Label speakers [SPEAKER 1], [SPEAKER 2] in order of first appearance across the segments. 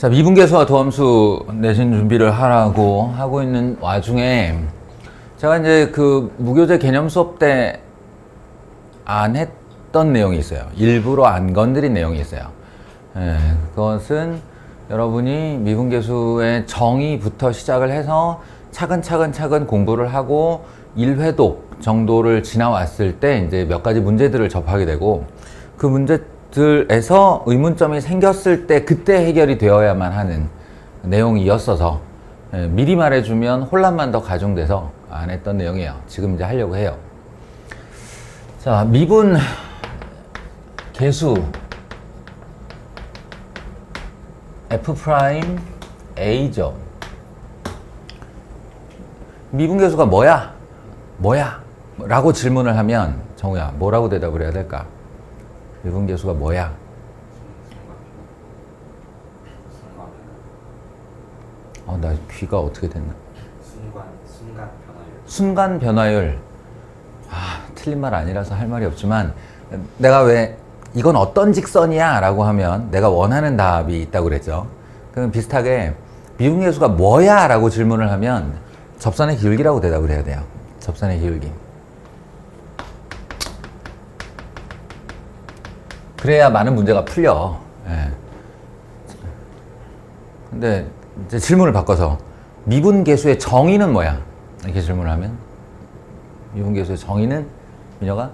[SPEAKER 1] 자, 미분계수와 도함수 내신 준비를 하라고 하고 있는 와중에 제가 이제 그 무교재 개념 수업 때 안 했던 내용이 있어요. 일부러 안 건드린 내용이 있어요. 그것은 여러분이 미분계수의 정의부터 시작을 해서 차근차근 공부를 하고 1회독 정도를 지나왔을 때 이제 몇 가지 문제들을 접하게 되고, 그 문제들에서 의문점이 생겼을 때 그때 해결이 되어야만 하는 내용이었어서 미리 말해주면 혼란만 더 가중돼서 안 했던 내용이에요. 지금 이제 하려고 해요. 자, 미분 계수 F'A죠. 미분계수가 뭐야? 라고 질문을 하면 정우야, 뭐라고 대답을 해야 될까? 미분계수가 뭐야? 나 귀가 어떻게 됐나? 순간 변화율. 틀린 말 아니라서 할 말이 없지만, 내가 왜 이건 어떤 직선이야? 라고 하면 내가 원하는 답이 있다고 그랬죠. 그럼 비슷하게 미분계수가 뭐야? 라고 질문을 하면 접선의 기울기라고 대답을 해야 돼요. 접선의 기울기. 그래야 많은 문제가 풀려. 근데 이제 질문을 바꿔서 미분계수의 정의는 뭐야? 이렇게 질문을 하면 미분계수의 정의는 민혁아?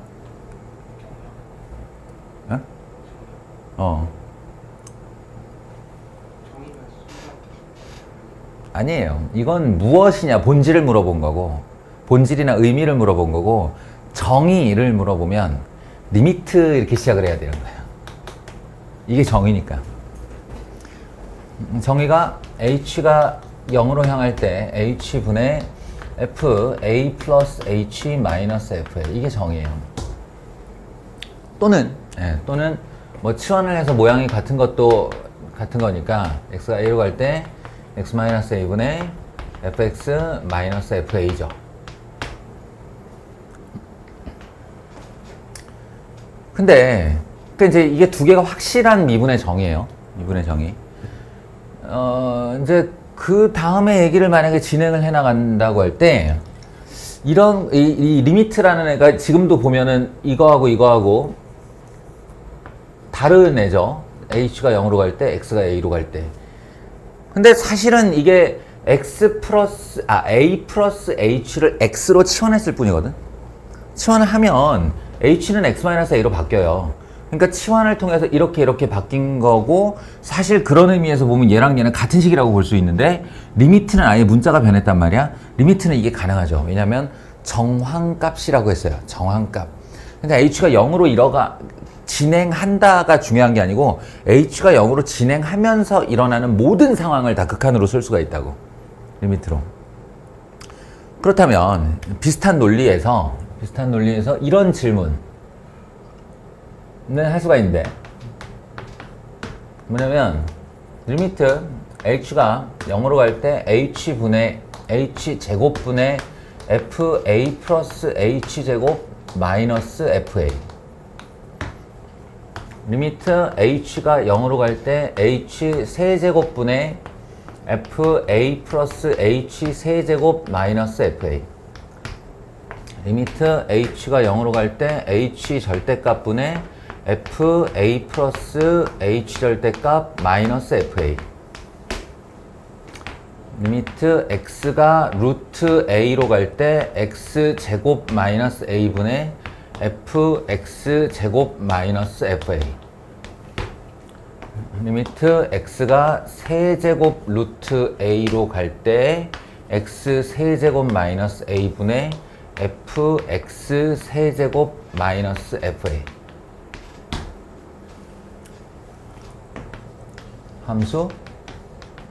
[SPEAKER 1] 아니에요. 이건 무엇이냐 본질을 물어본 거고, 본질이나 의미를 물어본 거고, 정의를 물어보면 리미트 이렇게 시작을 해야 되는 거예요. 이게 정의니까. 정의가 h가 0으로 향할 때 h분의 f a 플러스 h 마이너스 f 이게 정의예요. 또는 뭐 치환을 해서 모양이 같은 것도 같은 거니까 x가 a로 갈 때 x 마이너스 a분의 fx 마이너스 fa죠. 근데 이제 이게 두 개가 확실한 미분의 정의예요. 미분의 정의. 이제 그 다음에 얘기를 만약에 진행을 해 나간다고 할 때, 이런 이 리미트라는 애가 지금도 보면은 이거하고 다른 애죠. h가 0으로 갈 때, x가 a로 갈 때. 근데 사실은 이게 a 플러스 h를 x로 치환했을 뿐이거든. 치환을 하면 h는 x-a로 바뀌어요. 그러니까 치환을 통해서 이렇게 바뀐 거고, 사실 그런 의미에서 보면 얘랑 얘는 같은 식이라고 볼 수 있는데, 리미트는 아예 문자가 변했단 말이야. 리미트는 이게 가능하죠. 왜냐면 정황값이라고 했어요. 정황값. 근데 h가 0으로 진행한다가 중요한 게 아니고, h가 0으로 진행하면서 일어나는 모든 상황을 다 극한으로 쓸 수가 있다고. 리미트로. 그렇다면 비슷한 논리에서 이런 질문은 할 수가 있는데, 뭐냐면 리미트 h가 0으로 갈 때 h제곱분의 fa 플러스 h제곱 마이너스 fa, 리미트 h가 0으로 갈 때 h 세제곱분의 fa 플러스 h 세제곱 마이너스 fa, 리미트 h가 0으로 갈 때 h 절대값분의 fa 플러스 h 절대값 마이너스 fa, 리미트 x가 루트 a로 갈 때 x 제곱 마이너스 a분의 fx 제곱 마이너스 fa, 리미트 x가 세제곱 루트 a로 갈 때 x 세제곱 마이너스 a분의 fx 세제곱 마이너스 fa. 함수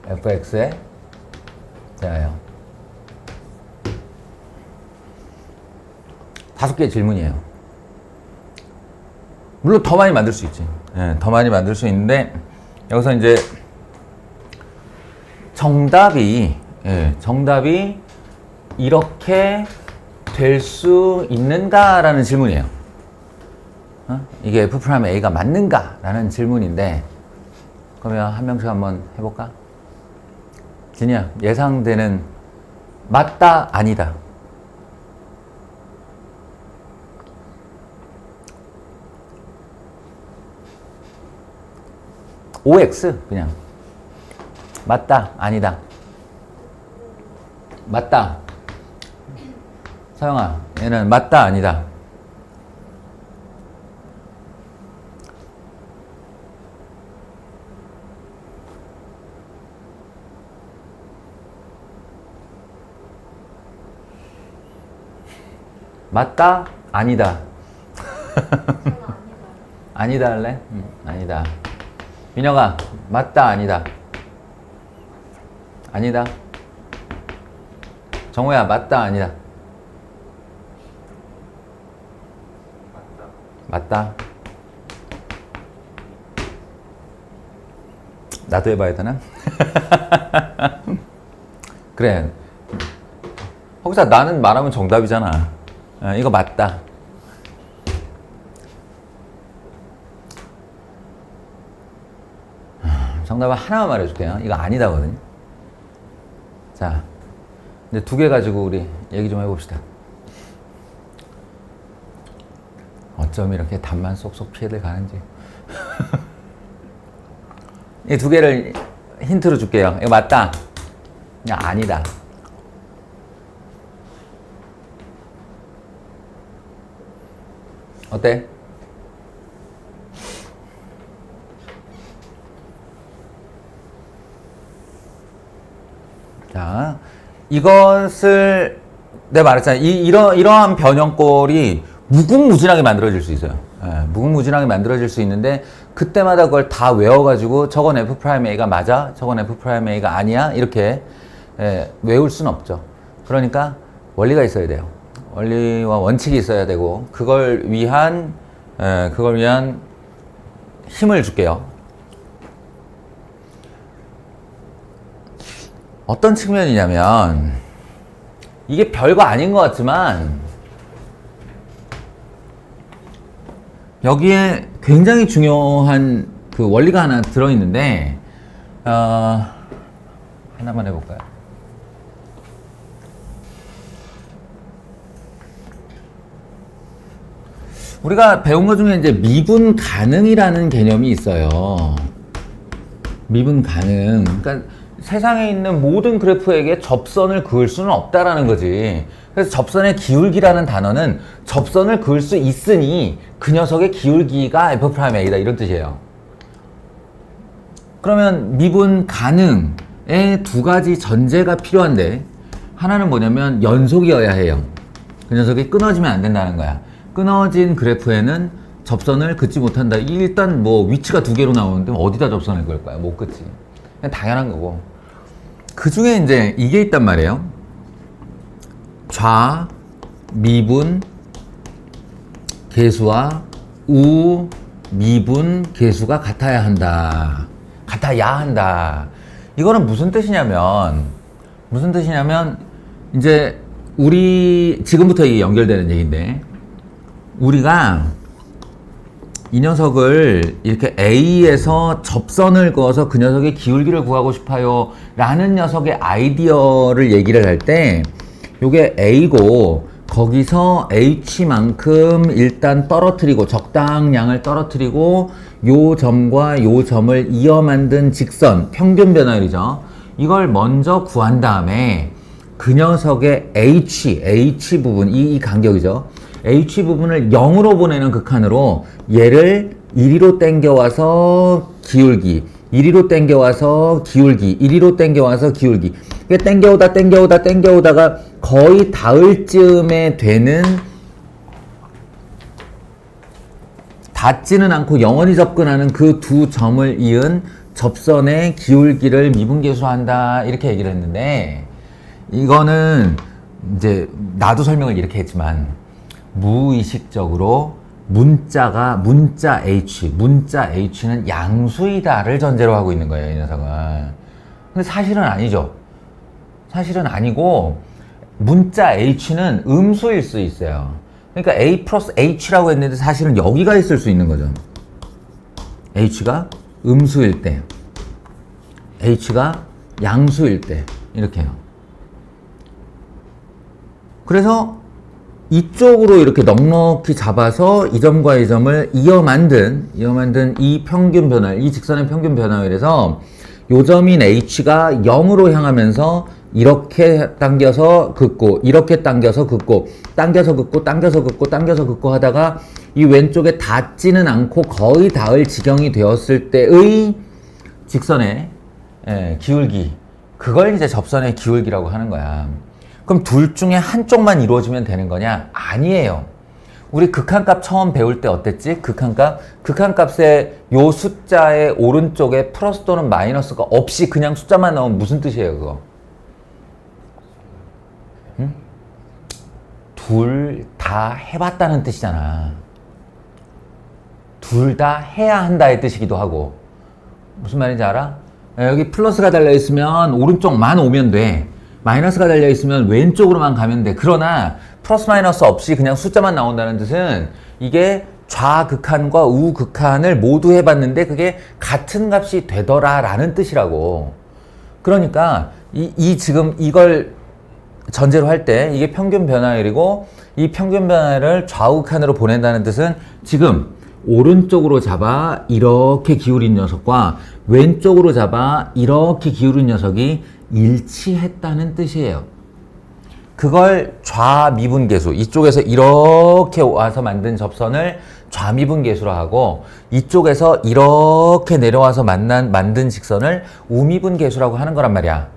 [SPEAKER 1] fx에 대하여 5개의 질문이에요. 물론 더 많이 만들 수 있지. 더 많이 만들 수 있는데, 여기서 이제 정답이 이렇게 될 수 있는가라는 질문이에요. 이게 F'A가 맞는가라는 질문인데, 그러면 한 명씩 한번 해볼까? 진이야, 예상되는 맞다, 아니다. OX 그냥 맞다, 아니다. 맞다. 서영아, 얘는 맞다, 아니다. 맞다, 아니다. 아니다 할래? 아니다. 민혁아, 맞다, 아니다. 아니다. 정우야, 맞다, 아니다. 맞다. 나도 해봐야 되나? 그래. 혹시 나는 말하면 정답이잖아. 이거 맞다. 정답은 하나만 말해줄게요. 이거 아니다거든요. 자, 이제 두 개 가지고 우리 얘기 좀 해봅시다. 어쩜 이렇게 답만 쏙쏙 피해들 가는지. 이 두 개를 힌트로 줄게요. 이거 맞다. 그냥 아니다. 어때? 자, 이것을 내가 말했잖아. 이러한 변형꼴이 무궁무진하게 만들어질 수 있어요. 무궁무진하게 만들어질 수 있는데 그때마다 그걸 다 외워가지고 저건 F'A가 맞아, 저건 F'A가 아니야 이렇게 외울 수는 없죠. 그러니까 원리가 있어야 돼요. 원리와 원칙이 있어야 되고 그걸 위한 힘을 줄게요. 어떤 측면이냐면 이게 별거 아닌 것 같지만 여기에 굉장히 중요한 그 원리가 하나 들어있는데 하나만 해볼까요? 우리가 배운 것 중에 이제 미분 가능이라는 개념이 있어요. 미분 가능. 그러니까 세상에 있는 모든 그래프에게 접선을 그을 수는 없다라는 거지. 그래서 접선의 기울기라는 단어는 접선을 그을 수 있으니 그 녀석의 기울기가 F'A다 이런 뜻이에요. 그러면 미분 가능에 두 가지 전제가 필요한데 하나는 뭐냐면 연속이어야 해요. 그 녀석이 끊어지면 안 된다는 거야. 끊어진 그래프에는 접선을 긋지 못한다. 일단 뭐 위치가 두 개로 나오는데 어디다 접선을 그을 거야? 못 긋지. 그냥 당연한 거고. 그 중에 이제 이게 있단 말이에요. 좌, 미분, 계수와 우, 미분, 계수가 같아야 한다. 같아야 한다. 이거는 무슨 뜻이냐면 이제 우리 지금부터 이게 연결되는 얘기인데 우리가 이 녀석을 이렇게 A에서 접선을 그어서 그 녀석의 기울기를 구하고 싶어요 라는 녀석의 아이디어를 얘기를 할 때 요게 A고 거기서 H만큼 일단 떨어뜨리고 적당량을 떨어뜨리고 요 점과 요 점을 이어 만든 직선 평균 변화율이죠. 이걸 먼저 구한 다음에 그 녀석의 H 부분 이 간격이죠. H 부분을 0으로 보내는 극한으로 얘를 이리로 당겨와서 기울기 1위로 당겨와서 기울기 1위로 당겨와서 기울기 당겨오다가 거의 닿을 즈음에 되는 닿지는 않고 영원히 접근하는 그 두 점을 이은 접선의 기울기를 미분계수한다 이렇게 얘기를 했는데 이거는 이제 나도 설명을 이렇게 했지만 무의식적으로 문자 H는 양수이다를 전제로 하고 있는 거예요, 이 녀석은. 근데 사실은 아니죠. 사실은 아니고 문자 H는 음수일 수 있어요. 그러니까 A 플러스 H라고 했는데 사실은 여기가 있을 수 있는 거죠. H가 음수일 때. h가 양수일 때 이렇게 해요. 그래서 이쪽으로 이렇게 넉넉히 잡아서 이 점과 이 점을 이어 만든 이 평균 변화, 이 직선의 평균 변화율에서 요 점인 h가 0으로 향하면서 이렇게 당겨서 긋고, 이렇게 당겨서 긋고, 당겨서 긋고, 당겨서 긋고, 당겨서 긋고 하다가 이 왼쪽에 닿지는 않고 거의 닿을 지경이 되었을 때의 직선의 기울기, 그걸 이제 접선의 기울기라고 하는 거야. 그럼 둘 중에 한쪽만 이루어지면 되는 거냐? 아니에요. 우리 극한값 처음 배울 때 어땠지? 극한값의 요 숫자의 오른쪽에 플러스 또는 마이너스가 없이 그냥 숫자만 나오면 무슨 뜻이에요, 그거? 응? 둘 다 해봤다는 뜻이잖아. 둘 다 해야 한다의 뜻이기도 하고. 무슨 말인지 알아? 여기 플러스가 달려있으면 오른쪽만 오면 돼. 마이너스가 달려있으면 왼쪽으로만 가면 돼. 그러나 플러스 마이너스 없이 그냥 숫자만 나온다는 뜻은 이게 좌극한과 우극한을 모두 해봤는데 그게 같은 값이 되더라 라는 뜻이라고. 그러니까 지금 이걸 전제로 할 때 이게 평균 변화율이고, 이 평균 변화율을 좌우극한으로 보낸다는 뜻은 지금 오른쪽으로 잡아 이렇게 기울인 녀석과 왼쪽으로 잡아 이렇게 기울인 녀석이 일치했다는 뜻이에요. 그걸 좌미분계수, 이쪽에서 이렇게 와서 만든 접선을 좌미분계수로 하고, 이쪽에서 이렇게 내려와서 만든 직선을 우미분계수라고 하는 거란 말이야.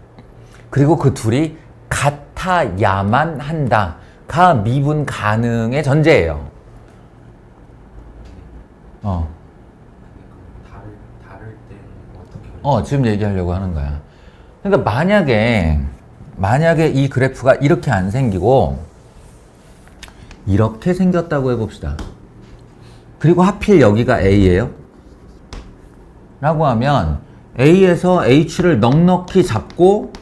[SPEAKER 1] 그리고 그 둘이 같아야만 한다가 미분 가능의 전제예요.
[SPEAKER 2] 다를 때는 어떻게?
[SPEAKER 1] 지금 얘기하려고 하는 거야. 그러니까 만약에 이 그래프가 이렇게 안 생기고 이렇게 생겼다고 해봅시다. 그리고 하필 여기가 A예요 라고 하면 A에서 H를 넉넉히 잡고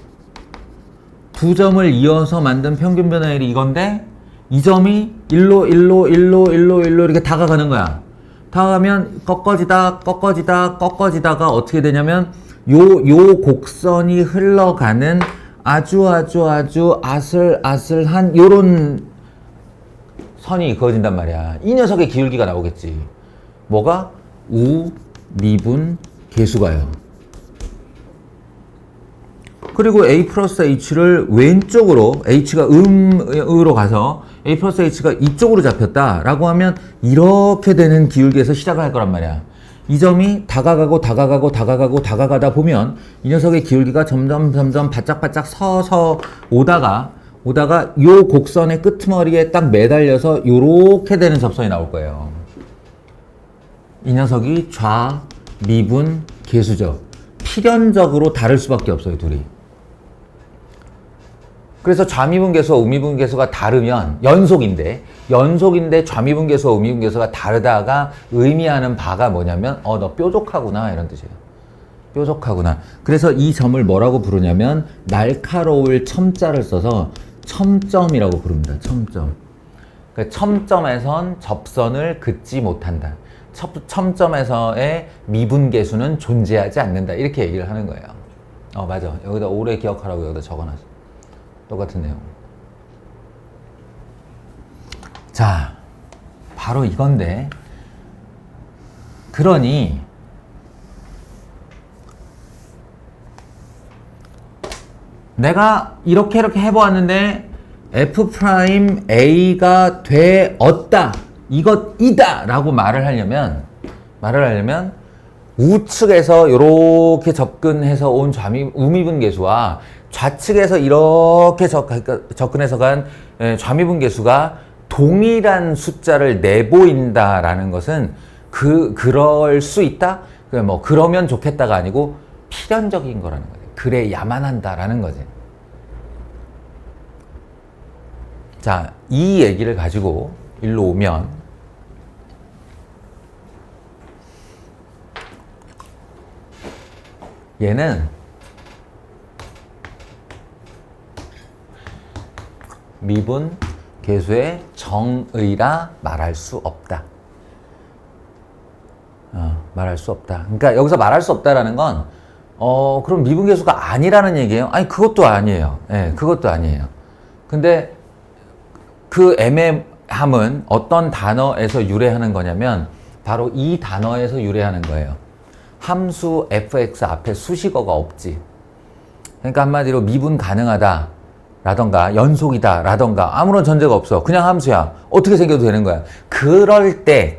[SPEAKER 1] 두 점을 이어서 만든 평균 변화율이 이건데, 이 점이 일로 이렇게 다가가는 거야. 다가가면 꺾어지다가 어떻게 되냐면 요 곡선이 흘러가는 아주 아슬아슬한 요런 선이 그어진단 말이야. 이 녀석의 기울기가 나오겠지. 뭐가? 우미분 계수가요. 그리고 A 플러스 H를 왼쪽으로, H가 음으로 가서 A 플러스 H가 이쪽으로 잡혔다라고 하면 이렇게 되는 기울기에서 시작을 할 거란 말이야. 이 점이 다가가다 보면 이 녀석의 기울기가 점점 바짝바짝 서서 오다가 요 곡선의 끄트머리에 딱 매달려서 요렇게 되는 접선이 나올 거예요. 이 녀석이 좌미분 계수죠. 필연적으로 다를 수밖에 없어요, 둘이. 그래서 좌미분 계수와 우미분 계수가 다르면 연속인데 좌미분 계수와 우미분 계수가 다르다가 의미하는 바가 뭐냐면 너 뾰족하구나 이런 뜻이에요. 뾰족하구나. 그래서 이 점을 뭐라고 부르냐면 날카로울 첨자를 써서 첨점이라고 부릅니다. 첨점. 그러니까 첨점에선 접선을 긋지 못한다. 첨점에서의 미분 계수는 존재하지 않는다. 이렇게 얘기를 하는 거예요. 맞아. 여기다 오래 기억하라고 여기다 적어놨어. 똑같은 내용. 자, 바로 이건데, 그러니 내가 이렇게 해보았는데 F'A가 되었다, 이것이다 라고 말을 하려면 우측에서 이렇게 접근해서 온 우미분 계수와 좌측에서 이렇게 접근해서 간 좌미분 계수가 동일한 숫자를 내보인다라는 것은 그럴 수 있다? 그러면 좋겠다가 아니고 필연적인 거라는 거지. 그래야만 한다라는 거지. 자, 이 얘기를 가지고 일로 오면 얘는 미분 계수의 정의라 말할 수 없다. 말할 수 없다. 그러니까 여기서 말할 수 없다라는 건 그럼 미분계수가 아니라는 얘기예요? 아니, 그것도 아니에요. 예, 그것도 아니에요. 근데 그 애매함은 어떤 단어에서 유래하는 거냐면 바로 이 단어에서 유래하는 거예요. 함수 fx 앞에 수식어가 없지. 그러니까 한마디로 미분 가능하다 라던가 연속이다 라던가 아무런 전제가 없어. 그냥 함수야. 어떻게 생겨도 되는 거야. 그럴 때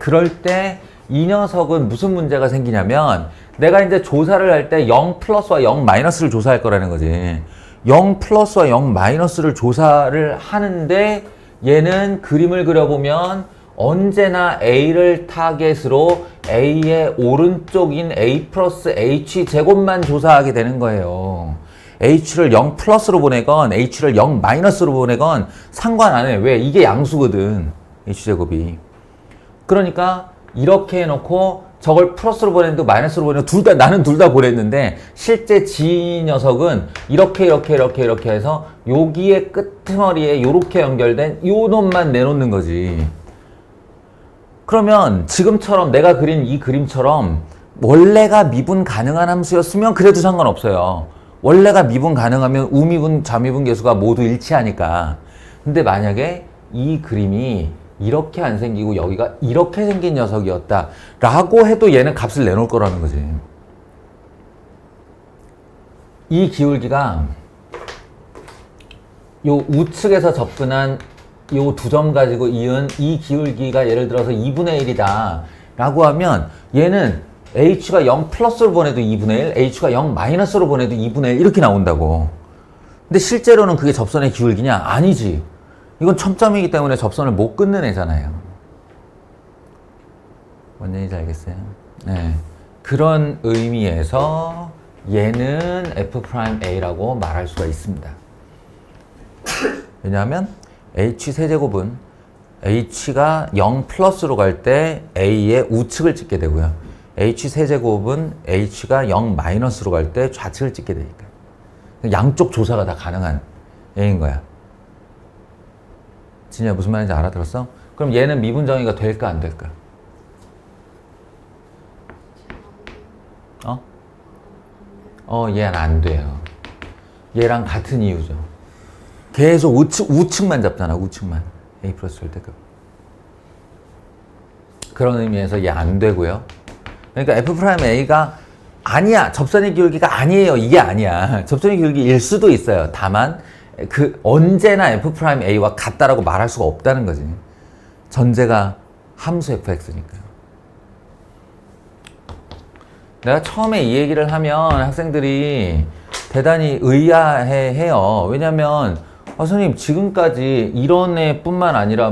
[SPEAKER 1] 이 녀석은 무슨 문제가 생기냐면 내가 이제 조사를 할 때 0 플러스와 0 마이너스를 조사할 거라는 거지. 0 플러스와 0 마이너스를 조사를 하는데 얘는 그림을 그려보면 언제나 A를 타겟으로 A의 오른쪽인 A 플러스 H 제곱만 조사하게 되는 거예요. H를 0 플러스로 보내건 H를 0 마이너스로 보내건 상관 안 해. 왜? 이게 양수거든. H제곱이. 그러니까 이렇게 해놓고 저걸 플러스로 보냈는데 마이너스로 보내고 나는 둘 다 보냈는데 실제 지 녀석은 이렇게 해서 여기에 끄트머리에 요렇게 연결된 요 놈만 내놓는 거지. 그러면 지금처럼 내가 그린 이 그림처럼 원래가 미분 가능한 함수였으면 그래도 상관없어요. 원래가 미분 가능하면 우미분, 좌미분 계수가 모두 일치하니까. 근데 만약에 이 그림이 이렇게 안 생기고 여기가 이렇게 생긴 녀석이었다 라고 해도 얘는 값을 내놓을 거라는 거지. 이 기울기가 요 우측에서 접근한 요 두 점 가지고 이은 이 기울기가 예를 들어서 2분의 1이다 라고 하면 얘는 h가 0 플러스로 보내도 2분의 1, h가 0 마이너스로 보내도 2분의 1 이렇게 나온다고. 근데 실제로는 그게 접선의 기울기냐? 아니지. 이건 첨점이기 때문에 접선을 못 끊는 애잖아요. 뭔 얘기인지 알겠어요? 네. 그런 의미에서 얘는 f'A라고 말할 수가 있습니다. 왜냐하면 h세제곱은 h가 0 플러스로 갈 때 a의 우측을 찍게 되고요. h세제곱은 h가 0 마이너스로 갈 때 좌측을 찍게 되니까. 양쪽 조사가 다 가능한 얘인 거야. 진짜 무슨 말인지 알아들었어? 그럼 얘는 미분정의가 될까 안 될까? 얘는 안 돼요. 얘랑 같은 이유죠. 계속 우측만 잡잖아. 우측만. A 플러스 절대값. 그런 의미에서 얘 안 되고요. 그러니까 f'A가 아니야. 접선의 기울기가 아니에요. 이게 아니야. 접선의 기울기일 수도 있어요. 다만 언제나 f'A와 같다라고 말할 수가 없다는 거지. 전제가 함수 fx니까요. 내가 처음에 이 얘기를 하면 학생들이 대단히 의아해해요. 왜냐면 선생님 지금까지 이런 애뿐만 아니라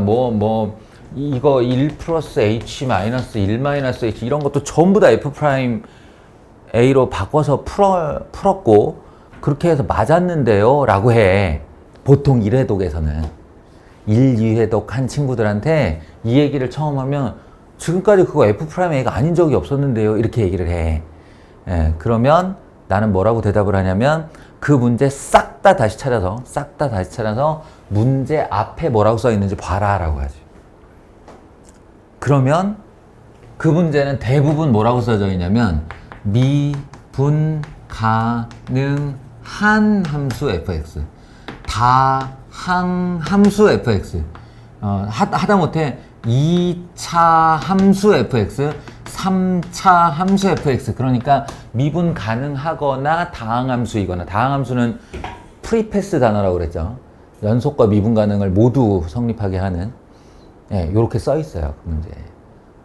[SPEAKER 1] 이거 1 플러스 h 마이너스 1 마이너스 h 이런 것도 전부 다 f'A로 바꿔서 풀었고 그렇게 해서 맞았는데요 라고 해. 보통 1회독에서는 1, 2회독 한 친구들한테 이 얘기를 처음 하면 지금까지 그거 f'A가 아닌 적이 없었는데요 이렇게 얘기를 해. 그러면 나는 뭐라고 대답을 하냐면 그 문제 싹 다 다시 찾아서 문제 앞에 뭐라고 써 있는지 봐라 라고 하지. 그러면 그 문제는 대부분 뭐라고 써져 있냐면 미분 가능한 함수 fx 다항 함수 fx 하다못해 2차 함수 fx 3차 함수 fx 그러니까 미분 가능하거나 다항함수이거나 다항함수는 프리패스 단어라고 그랬죠. 연속과 미분 가능을 모두 성립하게 하는 요렇게 써 있어요. 그 문제에.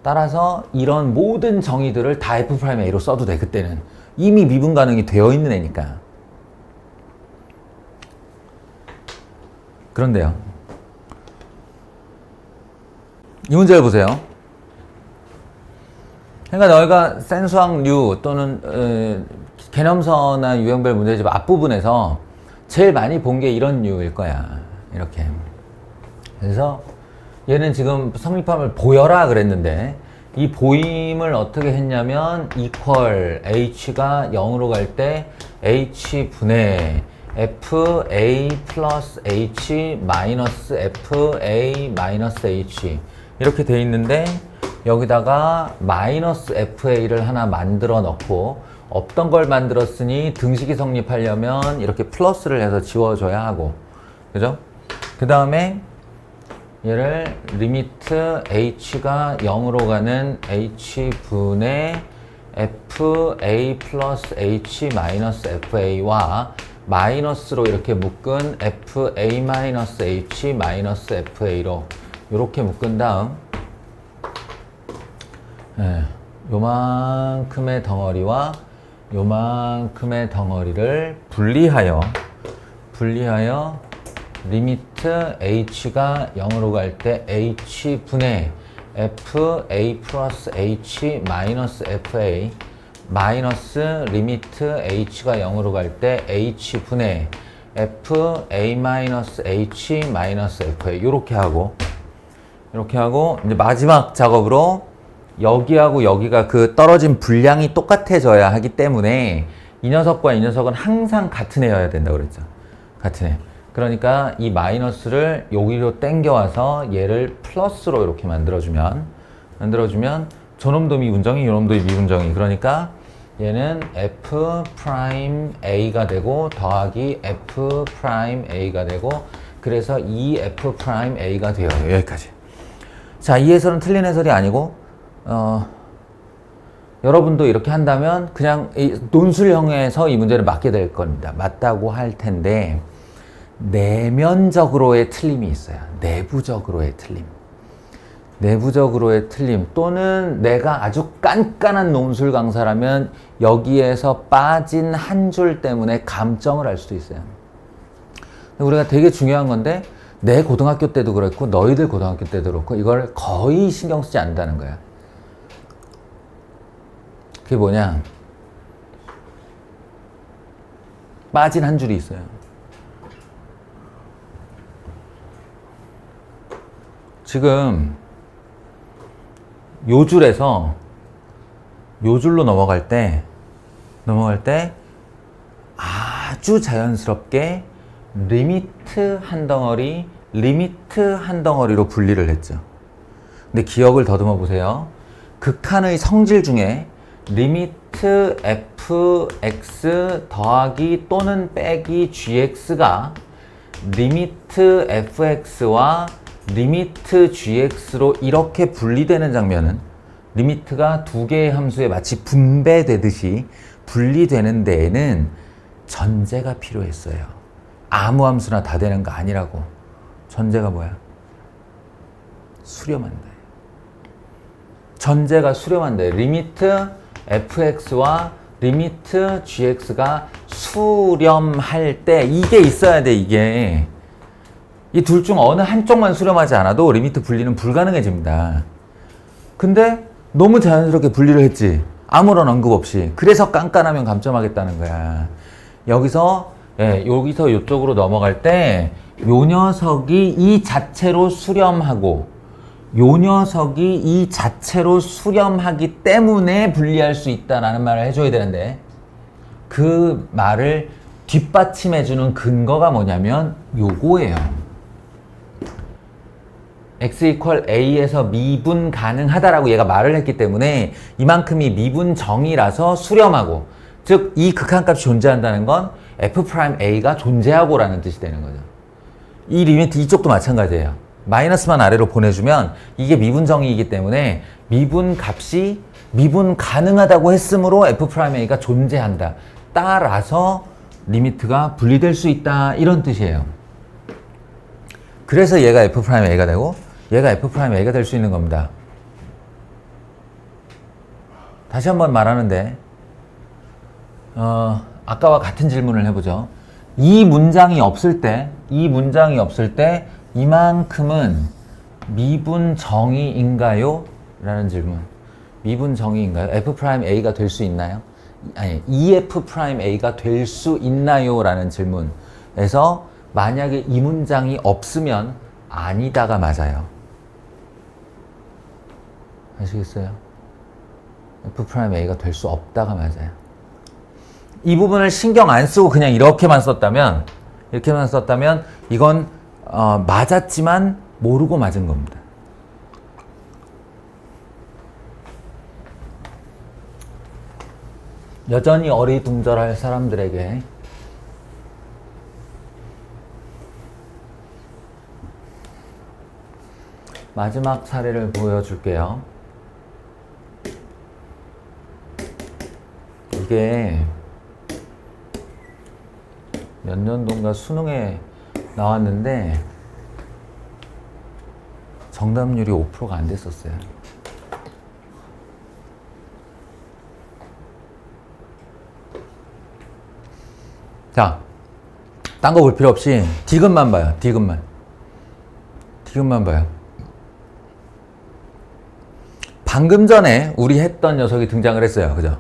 [SPEAKER 1] 따라서 이런 모든 정의들을 다 f'A로 써도 돼. 그때는 이미 미분 가능이 되어 있는 애니까. 그런데요. 이 문제를 보세요. 그러니까 너희가 센수학류 또는 개념서나 유형별 문제집 앞부분에서 제일 많이 본 게 이런 류일 거야. 이렇게. 그래서 얘는 지금 성립함을 보여라 그랬는데 이 보임을 어떻게 했냐면 equal h가 0으로 갈 때 h분의 fa 플러스 h 마이너스 fa 마이너스 h 이렇게 돼 있는데 여기다가 마이너스 fa를 하나 만들어 넣고 없던 걸 만들었으니 등식이 성립하려면 이렇게 플러스를 해서 지워줘야 하고, 그죠? 그 다음에 얘를 리미트 h가 0으로 가는 h분의 fa 플러스 h 마이너스 fa와 마이너스로 이렇게 묶은 fa 마이너스 h 마이너스 fa로 이렇게 묶은 다음, 요만큼의 덩어리와 요만큼의 덩어리를 분리하여 리미트 h가 0으로 갈 때 h분의 fa 플러스 h 마이너스 fa 마이너스 리미트 h가 0으로 갈 때 h분의 fa 마이너스 h 마이너스 fa 이렇게 하고 이제 마지막 작업으로 여기하고 여기가 그 떨어진 분량이 똑같아져야 하기 때문에 이 녀석과 이 녀석은 항상 같은 애여야 된다 그랬죠. 같은 애. 그러니까 이 마이너스를 여기로 땡겨와서 얘를 플러스로 이렇게 만들어주면 저놈도 미분정이, 요놈도 미분정이. 그러니까 얘는 f 프라임 a가 되고 더하기 f 프라임 a가 되고 그래서 이 f 프라임 a가 돼요. 여기까지. 자, 이 해설은 틀린 해설이 아니고 여러분도 이렇게 한다면 그냥 이 논술형에서 이 문제를 맞게 될 겁니다. 맞다고 할 텐데 내면적으로의 틀림이 있어요. 내부적으로의 틀림 또는 내가 아주 깐깐한 논술 강사라면 여기에서 빠진 한 줄 때문에 감점을 할 수도 있어요. 우리가 되게 중요한 건데 내 고등학교 때도 그렇고 너희들 고등학교 때도 그렇고 이걸 거의 신경 쓰지 않는다는 거야. 그게 뭐냐? 빠진 한 줄이 있어요. 지금 요 줄에서 요 줄로 넘어갈 때 아주 자연스럽게 리미트 한 덩어리로 분리를 했죠. 근데 기억을 더듬어 보세요. 극한의 성질 중에 리미트 fx 더하기 또는 빼기 gx가 리미트 fx와 리미트 gx로 이렇게 분리되는 장면은 리미트가 두 개의 함수에 마치 분배되듯이 분리되는 데에는 전제가 필요했어요. 아무 함수나 다 되는 거 아니라고. 전제가 뭐야? 수렴한다. 전제가 수렴한다. 리미트 fx와 리미트 gx가 수렴할 때 이게 있어야 돼. 이게 이 둘 중 어느 한쪽만 수렴하지 않아도 리미트 분리는 불가능해집니다. 근데 너무 자연스럽게 분리를 했지. 아무런 언급 없이. 그래서 깐깐하면 감점하겠다는 거야. 여기서 이쪽으로 넘어갈 때 요 녀석이 이 자체로 수렴하고 요 녀석이 이 자체로 수렴하기 때문에 분리할 수 있다라는 말을 해줘야 되는데 그 말을 뒷받침해주는 근거가 뭐냐면 요거예요. x equal a에서 미분 가능하다라고 얘가 말을 했기 때문에 이만큼이 미분정이라서 수렴하고 즉 이 극한값이 존재한다는 건 f'a가 존재하고 라는 뜻이 되는 거죠. 이 리미트 이쪽도 마찬가지예요. 마이너스만 아래로 보내주면 이게 미분정이기 때문에 미분값이 미분 가능하다고 했으므로 f'a가 존재한다. 따라서 리미트가 분리될 수 있다. 이런 뜻이에요. 그래서 얘가 f'a가 되고 얘가 f'a가 될 수 있는 겁니다. 다시 한번 말하는데 아까와 같은 질문을 해보죠. 이 문장이 없을 때 이만큼은 미분정의인가요? 라는 질문. 미분정의인가요? f'a가 될 수 있나요? 아니, EF'a가 될 수 있나요? 라는 질문에서 만약에 이 문장이 없으면 아니다가 맞아요. 아시겠어요? f'a가 될 수 없다가 맞아요. 이 부분을 신경 안 쓰고 그냥 이렇게만 썼다면 이건 맞았지만 모르고 맞은 겁니다. 여전히 어리둥절할 사람들에게 마지막 사례를 보여줄게요. 이게 몇 년도인가 수능에 나왔는데 정답률이 5%가 안 됐었어요. 자, 딴 거 볼 필요 없이 디귿만 봐요. 디귿만 봐요. 방금 전에 우리 했던 녀석이 등장을 했어요. 그죠?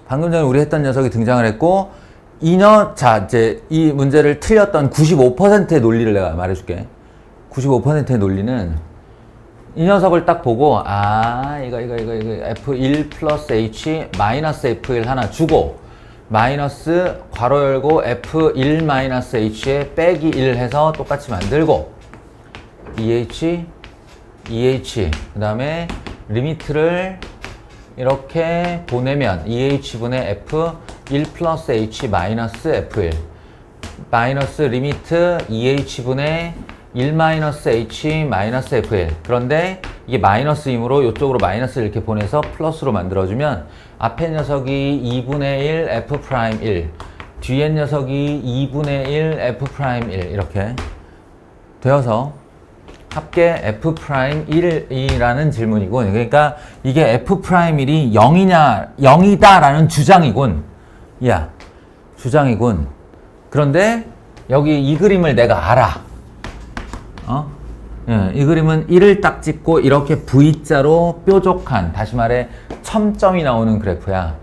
[SPEAKER 1] 방금 전에 우리 했던 녀석이 등장을 했고, 자, 이제 이 문제를 틀렸던 95%의 논리를 내가 말해줄게. 95%의 논리는 이 녀석을 딱 보고, 이거 F1 플러스 H 마이너스 F1 하나 주고, 마이너스 괄호 열고 F1 마이너스 H에 빼기 1 해서 똑같이 만들고, EH, 그 다음에 리미트를 이렇게 보내면 EH분의 F1 플러스 H 마이너스 F1 마이너스 리미트 EH분의 1 마이너스 H 마이너스 F1 그런데 이게 마이너스이므로 이쪽으로 마이너스를 이렇게 보내서 플러스로 만들어주면 앞에 녀석이 2분의 1 F'1 뒤에 녀석이 2분의 1 F'1 이렇게 되어서 합계 F'1이라는 질문이군. 그러니까 이게 F'1이 0이다라는 주장이군. 주장이군. 그런데 여기 이 그림을 내가 알아. 이 그림은 1을 딱 찍고 이렇게 V자로 뾰족한, 다시 말해 첨점이 나오는 그래프야.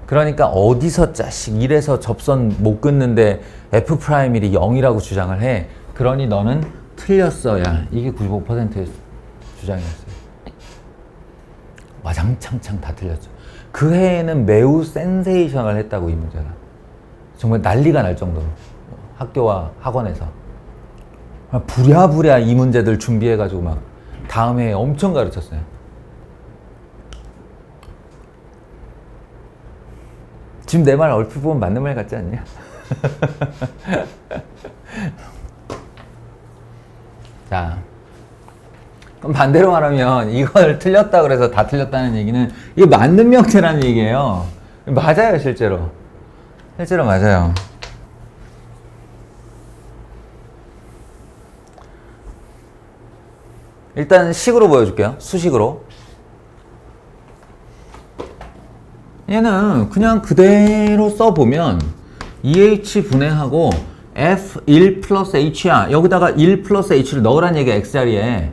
[SPEAKER 1] 그러니까 어디서 자식 1에서 접선 못 끊는데 F'1이 0이라고 주장을 해. 그러니 너는 틀렸어야. 이게 95%의 주장이었어요. 와장창창 다 틀렸죠. 그 해에는 매우 센세이션을 했다고, 이 문제가. 정말 난리가 날 정도로. 학교와 학원에서. 부랴부랴 이 문제들 준비해가지고 막 다음 해에 엄청 가르쳤어요. 지금 내 말 얼핏 보면 맞는 말 같지 않냐? 자, 그럼 반대로 말하면 이걸 틀렸다 그래서 다 틀렸다는 얘기는 이게 맞는 명제라는 얘기예요. 맞아요, 실제로. 실제로 맞아요. 일단 식으로 보여줄게요. 수식으로. 얘는 그냥 그대로 써보면 EH 분해하고 F1 플러스 H야. 여기다가 1 플러스 H를 넣으란 얘기야, X자리에.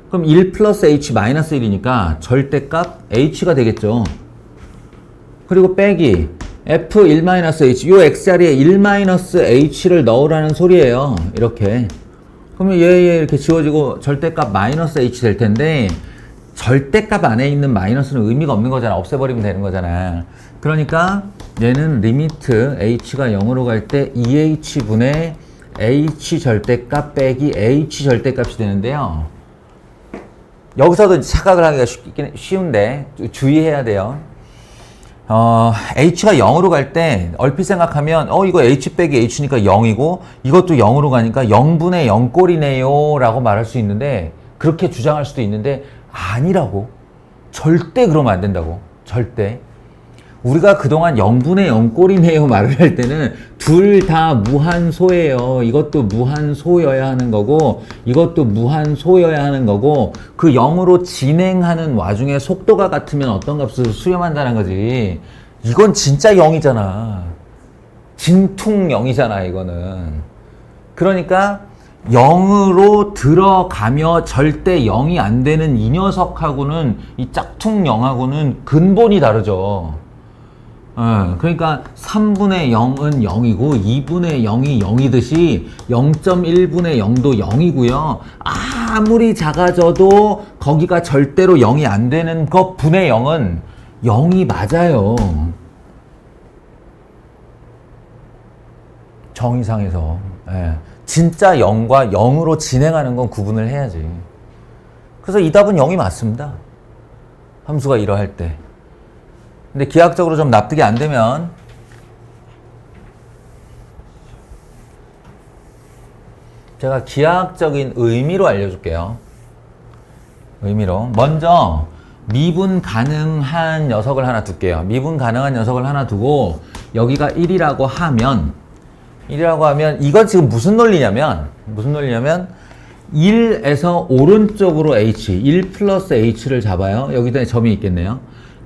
[SPEAKER 1] 그럼 1 플러스 H 마이너스 1이니까 절대값 H가 되겠죠. 그리고 빼기 F1 마이너스 H. 요 X자리에 1 마이너스 H를 넣으라는 소리예요. 이렇게. 그러면 얘 이렇게 지워지고 절대값 마이너스 H 될 텐데, 절대값 안에 있는 마이너스는 의미가 없는 거잖아. 없애버리면 되는 거잖아. 그러니까 얘는 리미트 h가 0으로 갈 때 2h분의 h 절대값 빼기 h 절대값이 되는데요. 여기서도 착각을 하기가 쉬운데 주의해야 돼요. h가 0으로 갈 때 얼핏 생각하면 이거 h 빼기 h니까 0이고 이것도 0으로 가니까 0분의 0꼴이네요 라고 말할 수 있는데, 그렇게 주장할 수도 있는데 아니라고. 절대 그러면 안 된다고. 절대. 우리가 그동안 0분의 0꼴이네요 말을 할 때는 둘 다 무한소예요. 이것도 무한소여야 하는 거고 이것도 무한소여야 하는 거고, 그 0으로 진행하는 와중에 속도가 같으면 어떤 값을 수렴한다는 거지. 이건 진짜 0이잖아. 진퉁 0이잖아 이거는. 그러니까 0으로 들어가며 절대 0이 안 되는 이 녀석하고는, 이 짝퉁 0하고는 근본이 다르죠. 그러니까 3분의 0은 0이고 2분의 0이 0이듯이 0.1분의 0도 0이고요. 아무리 작아져도 거기가 절대로 0이 안 되는 것 분의 0은 0이 맞아요. 정의상에서. 진짜 0과 0으로 진행하는 건 구분을 해야지. 그래서 이 답은 0이 맞습니다. 함수가 이러할 때. 근데 기하학적으로 좀 납득이 안 되면 제가 기하학적인 의미로 알려줄게요. 의미로. 먼저 미분 가능한 녀석을 하나 둘게요. 미분 가능한 녀석을 하나 두고 여기가 1이라고 하면 이건 지금 무슨 논리냐면 1에서 오른쪽으로 h, 1 플러스 h를 잡아요. 여기다 점이 있겠네요.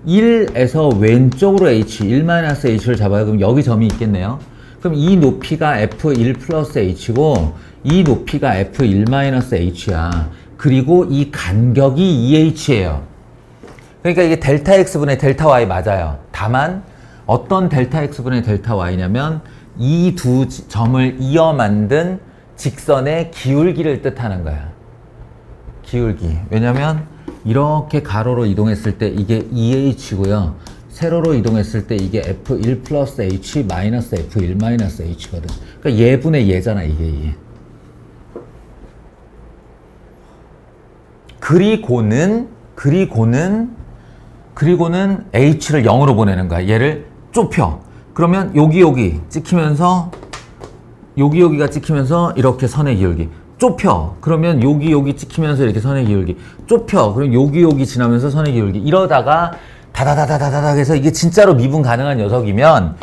[SPEAKER 1] 1에서 왼쪽으로 h, 1 마이너스 h를 잡아요. 그럼 여기 점이 있겠네요. 그럼 이 높이가 f1 플러스 h고 이 높이가 f1 마이너스 h야. 그리고 이 간격이 2h예요. 그러니까 이게 델타 x분의 델타 y 맞아요. 다만 어떤 델타 x분의 델타 y냐면 이 두 점을 이어 만든 직선의 기울기를 뜻하는 거야. 기울기. 왜냐면 이렇게 가로로 이동했을 때 이게 2h고요. 세로로 이동했을 때 이게 f1 플러스 h 마이너스 f1 마이너스 h거든. 그러니까 예분의 예잖아, 이게 얘. 그리고는 h를 0으로 보내는 거야. 얘를 좁혀. 그러면 여기 찍히면서 여기가 찍히면서 이렇게 선의 기울기. 좁혀. 그러면 여기 찍히면서 이렇게 선의 기울기. 좁혀. 그럼 여기 지나면서 선의 기울기. 이러다가 다다다다다다 해서 이게 진짜로 미분 가능한 녀석이면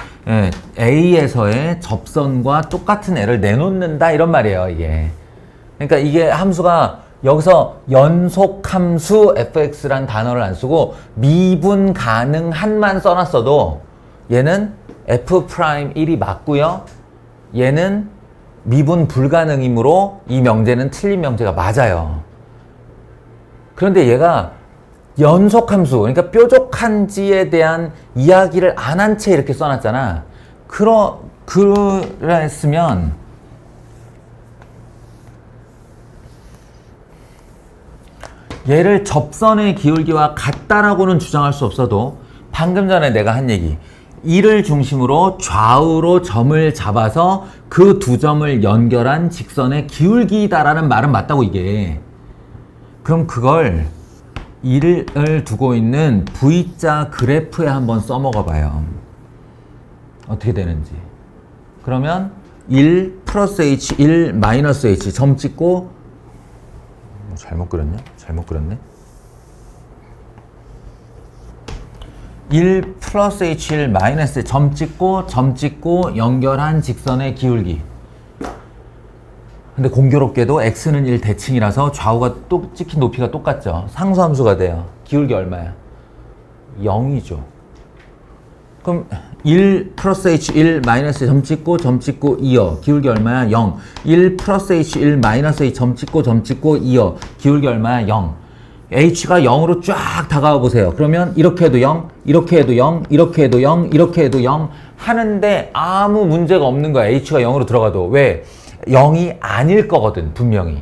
[SPEAKER 1] A에서의 접선과 똑같은 애를 내놓는다 이런 말이에요, 이게. 그러니까 이게 함수가 여기서 연속함수 fx란 단어를 안 쓰고 미분 가능한만 써놨어도 얘는 f'1이 맞고요. 얘는 미분 불가능이므로 이 명제는 틀린 명제가 맞아요. 그런데 얘가 연속함수, 그러니까 뾰족한지에 대한 이야기를 안 한 채 이렇게 써놨잖아. 그랬으면 얘를 접선의 기울기와 같다라고는 주장할 수 없어도 방금 전에 내가 한 얘기, 이를 중심으로 좌우로 점을 잡아서 그 두 점을 연결한 직선의 기울기다라는 말은 맞다고, 이게. 그럼 그걸 1을 두고 있는 V자 그래프에 한번 써먹어 봐요. 어떻게 되는지. 그러면 1 플러스 h, 1 마이너스 h 점 찍고 잘못 그렸네? 1 플러스 h1 마이너스 점 찍고 연결한 직선의 기울기. 근데 공교롭게도 x는 1 대칭이라서 좌우가 또 찍힌 높이가 똑같죠. 상수함수가 돼요. 기울기 얼마야? 0이죠. 그럼 1 플러스 h1 마이너스 점 찍고 2요. 기울기 얼마야? 0. 1 플러스 h1 마이너스 h 점 찍고 2요. 기울기 얼마야? 0. h가 0으로 쫙 다가와 보세요. 그러면 이렇게 해도 0, 이렇게 해도 0, 이렇게 해도 0, 이렇게 해도 0 하는데 아무 문제가 없는 거야. h가 0으로 들어가도. 왜? 0이 아닐 거거든, 분명히.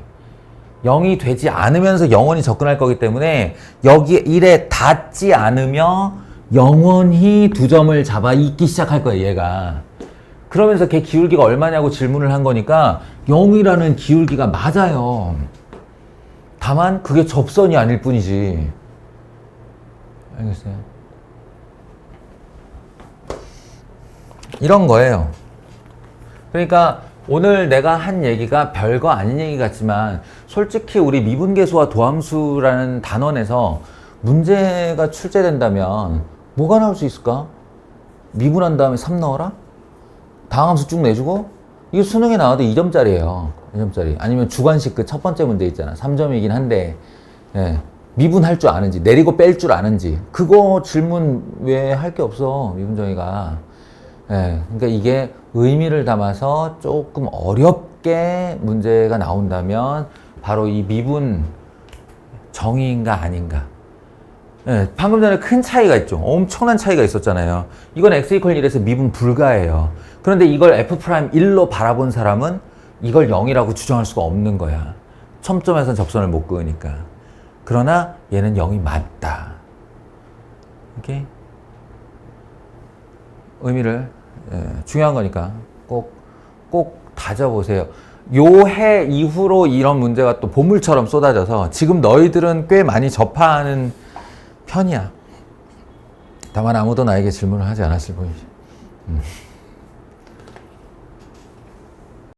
[SPEAKER 1] 0이 되지 않으면서 영원히 접근할 거기 때문에 여기 1에 닿지 않으며 영원히 두 점을 잡아 있기 시작할 거예요, 얘가. 그러면서 걔 기울기가 얼마냐고 질문을 한 거니까 0이라는 기울기가 맞아요. 다만 그게 접선이 아닐 뿐이지. 알겠어요? 이런 거예요. 그러니까 오늘 내가 한 얘기가 별거 아닌 얘기 같지만 솔직히 우리 미분계수와 도함수라는 단원에서 문제가 출제된다면 뭐가 나올 수 있을까? 미분한 다음에 3 넣어라? 다항함수 쭉 내주고? 이게 수능에 나와도 2점짜리예요. 2점짜리. 아니면 주관식 그 첫 번째 문제 있잖아. 3점이긴 한데 미분할 줄 아는지, 내리고 뺄 줄 아는지. 그거 질문 왜 할 게 없어, 미분정의가. 그러니까 이게 의미를 담아서 조금 어렵게 문제가 나온다면 바로 이 미분 정의인가 아닌가. 방금 전에 큰 차이가 있죠. 엄청난 차이가 있었잖아요. 이건 x = 1에서 미분 불가예요. 그런데 이걸 f'1로 바라본 사람은 이걸 0이라고 주장할 수가 없는 거야. 첨점에선 접선을 못 그으니까. 그러나 얘는 0이 맞다. 이렇게 의미를 중요한 거니까 꼭 다져보세요. 요 해 이후로 이런 문제가 또 보물처럼 쏟아져서 지금 너희들은 꽤 많이 접하는 편이야. 다만 아무도 나에게 질문을 하지 않았을 뿐이지.